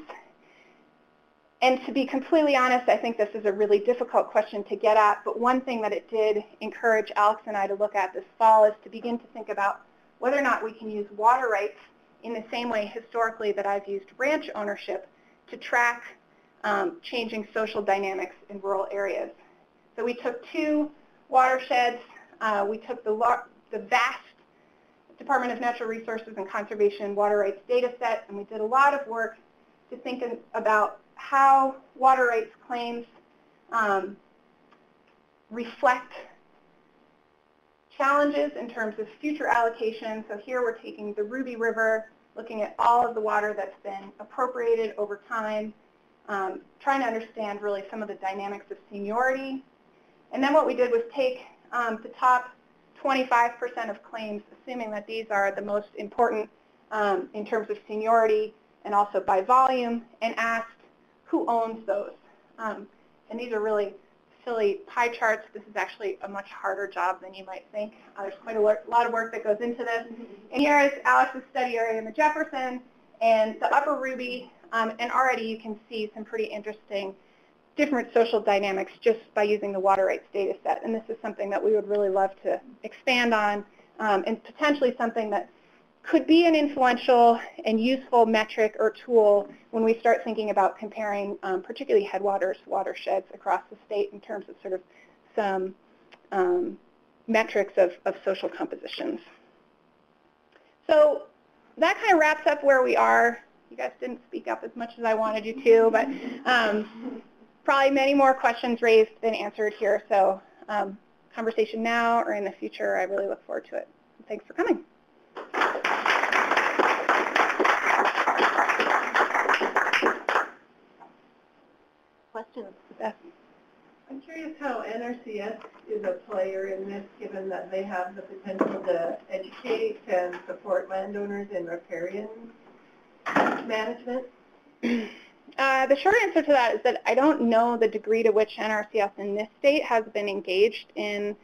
And to be completely honest, I think this is a really difficult question to get at, but one thing that it did encourage Alex and I to look at this fall is to begin to think about whether or not we can use water rights in the same way historically that I've used ranch ownership to track changing social dynamics in rural areas. So we took two watersheds. We took the vast Department of Natural Resources and Conservation water rights data set, and we did a lot of work to think about how water rights claims reflect challenges in terms of future allocation. So here we're taking the Ruby River, looking at all of the water that's been appropriated over time, trying to understand really some of the dynamics of seniority. And then what we did was take the top 25% of claims, assuming that these are the most important in terms of seniority and also by volume, and asked who owns those. And these are really silly pie charts. This is actually a much harder job than you might think. There's quite a lot of work that goes into this. And here is Alex's study area in the Jefferson and the Upper Ruby. And already you can see some pretty interesting different social dynamics just by using the water rights data set. And this is something that we would really love to expand on, and potentially something that could be an influential and useful metric or tool when we start thinking about comparing particularly Headwaters watersheds across the state in terms of sort of some metrics of social compositions. So that kind of wraps up where we are. You guys didn't speak up as much as I wanted you to, but probably many more questions raised than answered here. So conversation now or in the future, I really look forward to it. Thanks for coming. Questions? Beth? I'm curious how NRCS is a player in this, given that they have the potential to educate and support landowners in riparian management. The short answer to that is that I don't know the degree to which NRCS in this state has been engaged in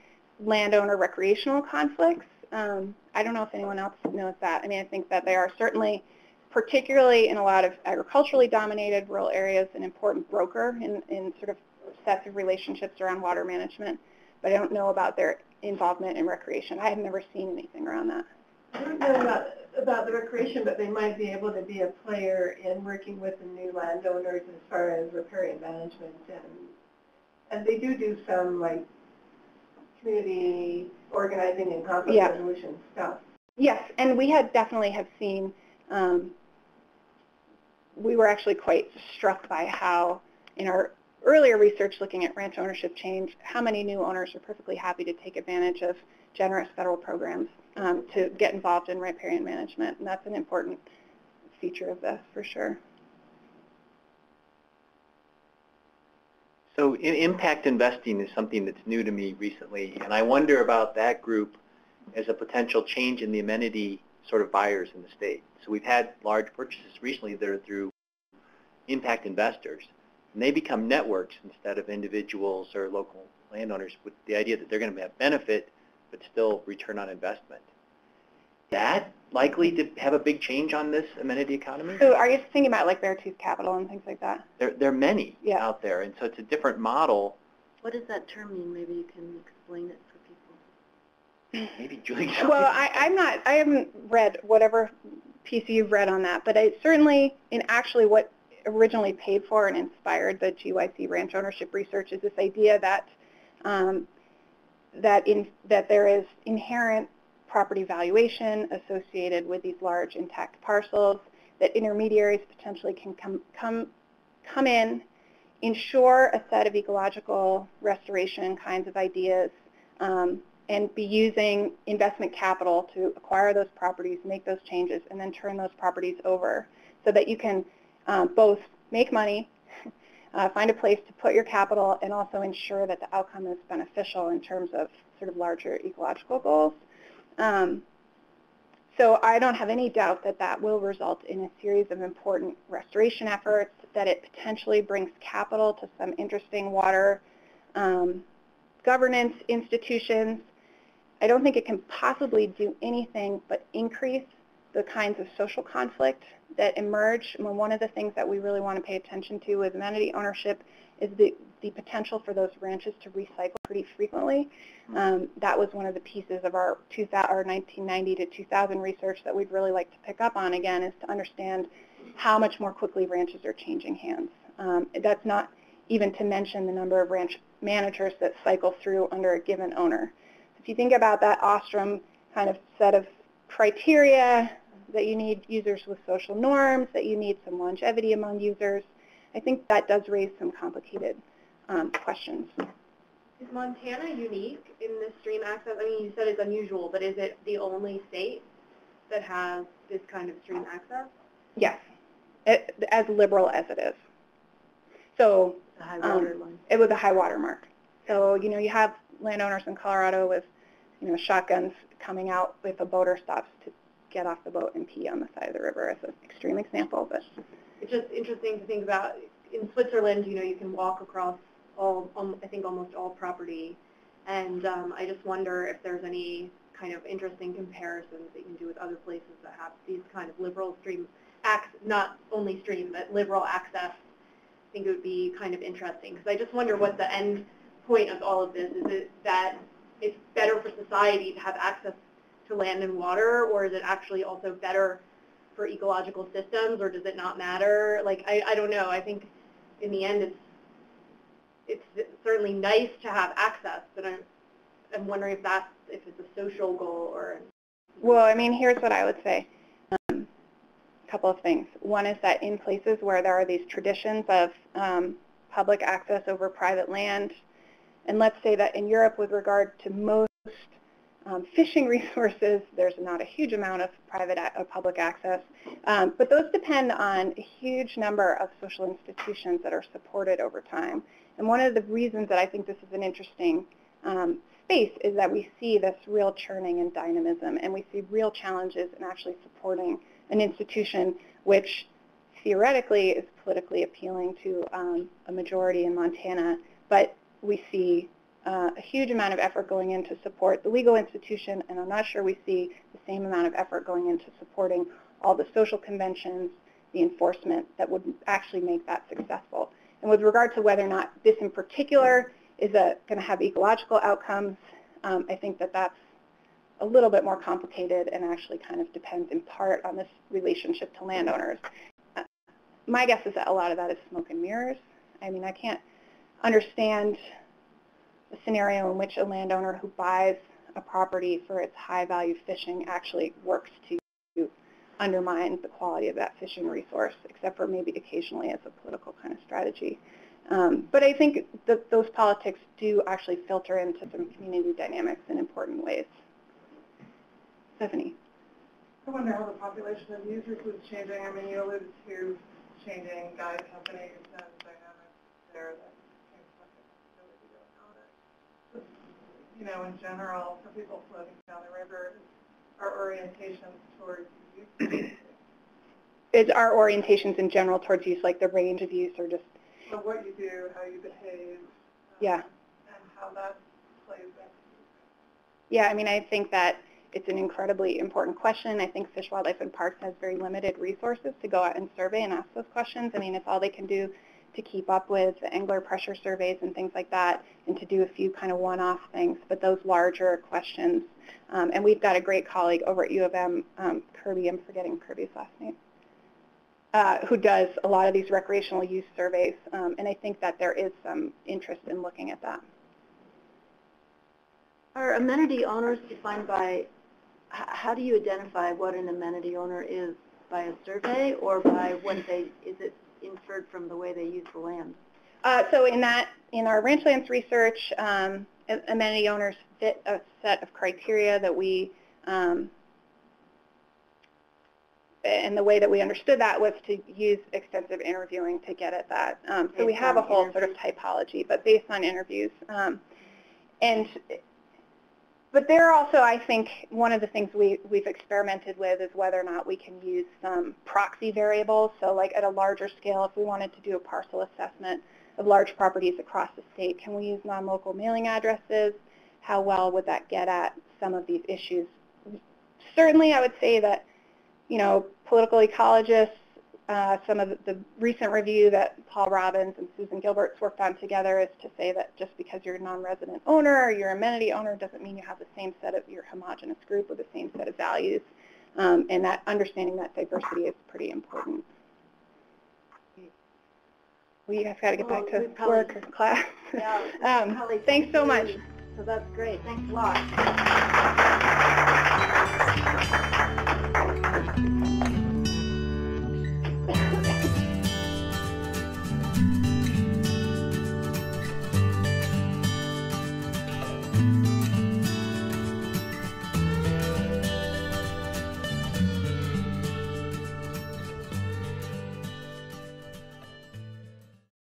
landowner recreational conflicts. I don't know if anyone else knows that. I mean, I think that they are certainly, particularly in a lot of agriculturally dominated rural areas, an important broker in sort of sets of relationships around water management, but I don't know about their involvement in recreation. I have never seen anything around that. I don't know about the recreation, but they might be able to be a player in working with the new landowners as far as riparian management, and they do some like community organizing and conflict resolution stuff. Yes, and we definitely have seen, we were actually quite struck by how in our earlier research looking at ranch ownership change, how many new owners are perfectly happy to take advantage of generous federal programs to get involved in riparian management, and that's an important feature of this for sure. So impact investing is something that's new to me recently, and I wonder about that group as a potential change in the amenity sort of buyers in the state. So we've had large purchases recently that are through impact investors, and they become networks instead of individuals or local landowners with the idea that they're going to have benefit but still return on investment. Is that likely to have a big change on this amenity economy? So are you thinking about like Beartooth Capital and things like that? There are many out there, and so it's a different model. What does that term mean? Maybe you can explain it for people. Maybe Julie. Well, I haven't read whatever piece you've read on that, but I certainly, in actually what originally paid for and inspired the GYC ranch ownership research is this idea that that there is inherent property valuation associated with these large intact parcels, that intermediaries potentially can come in, ensure a set of ecological restoration kinds of ideas, and be using investment capital to acquire those properties, make those changes, and then turn those properties over so that you can both make money, find a place to put your capital, and also ensure that the outcome is beneficial in terms of sort of larger ecological goals. So I don't have any doubt that that will result in a series of important restoration efforts, that it potentially brings capital to some interesting water governance institutions. I don't think it can possibly do anything but increase the kinds of social conflict that emerge. And one of the things that we really want to pay attention to with amenity ownership is the potential for those ranches to recycle pretty frequently. That was one of the pieces of our 1990 to 2000 research that we'd really like to pick up on again, is to understand how much more quickly ranches are changing hands. That's not even to mention the number of ranch managers that cycle through under a given owner. If you think about that Ostrom kind of set of criteria, that you need users with social norms, that you need some longevity among users, I think that does raise some complicated questions. Is Montana unique in this stream access? I mean, you said it's unusual, but is it the only state that has this kind of stream access? Yes, as liberal as it is. So The high water line. it was a high water mark. So, you know, you have landowners in Colorado with, you know, shotguns coming out if a boater stops to get off the boat and pee on the side of the river as an extreme example. But it's just interesting to think about. In Switzerland, you know, you can walk across I think almost all property, and I just wonder if there's any kind of interesting comparisons that you can do with other places that have these kind of liberal stream, not only stream, but liberal access. I think it would be kind of interesting, because I just wonder what the end point of all of this is. It that it's better for society to have access to land and water, or is it actually also better for ecological systems, or does it not matter? Like, I don't know. I think in the end it's certainly nice to have access, but I'm wondering if it's a social goal or. well, I mean, here's what I would say. A couple of things. One is that in places where there are these traditions of public access over private land, and let's say that in Europe with regard to most fishing resources, there's not a huge amount of public access, but those depend on a huge number of social institutions that are supported over time. And one of the reasons that I think this is an interesting space is that we see this real churning and dynamism, and we see real challenges in actually supporting an institution which theoretically is politically appealing to a majority in Montana, but we see a huge amount of effort going in to support the legal institution, and I'm not sure we see the same amount of effort going into supporting all the social conventions, the enforcement that would actually make that successful. And with regard to whether or not this in particular is going to have ecological outcomes, I think that that's a little bit more complicated and actually kind of depends in part on this relationship to landowners. My guess is that a lot of that is smoke and mirrors. I mean, I can't understand a scenario in which a landowner who buys a property for its high-value fishing actually works to undermine the quality of that fishing resource, except for maybe occasionally as a political kind of strategy. But I think that those politics do actually filter into some community dynamics in important ways. Stephanie. I wonder how the population of users was changing. I mean, you alluded to changing guide companies and dynamics there that you know, in general, for people floating down the river, our orientations towards use. Is our orientations in general towards use, like the range of use, or just? So what you do, how you behave, yeah, and how that plays into. Yeah, I mean, I think that it's an incredibly important question. I think Fish, Wildlife, and Parks has very limited resources to go out and survey and ask those questions. I mean, it's all they can do to keep up with the angler pressure surveys and things like that, and to do a few kind of one-off things, but those larger questions. And we've got a great colleague over at U of M, Kirby, I'm forgetting Kirby's last name, who does a lot of these recreational use surveys, and I think that there is some interest in looking at that. Are amenity owners defined by, how do you identify what an amenity owner is? by a survey or by what is it inferred from the way they use the land? So in our ranch lands research, amenity owners fit a set of criteria that we, and the way that we understood that was to use extensive interviewing to get at that. So we have a whole sort of typology, but based on interviews. But there are also, I think, one of the things we've experimented with is whether or not we can use some proxy variables. So like at a larger scale, if we wanted to do a parcel assessment of large properties across the state, can we use non-local mailing addresses? How well would that get at some of these issues? Certainly, I would say that, you know, political ecologists, some of the recent review that Paul Robbins and Susan Gilbert's worked on together is to say that just because you're a non-resident owner or you're an amenity owner doesn't mean you have the same set of your homogenous group with the same set of values, and that understanding that diversity is pretty important. We have got to get back to work or class. Yeah, Thanks so much. So that's great. Thanks a lot.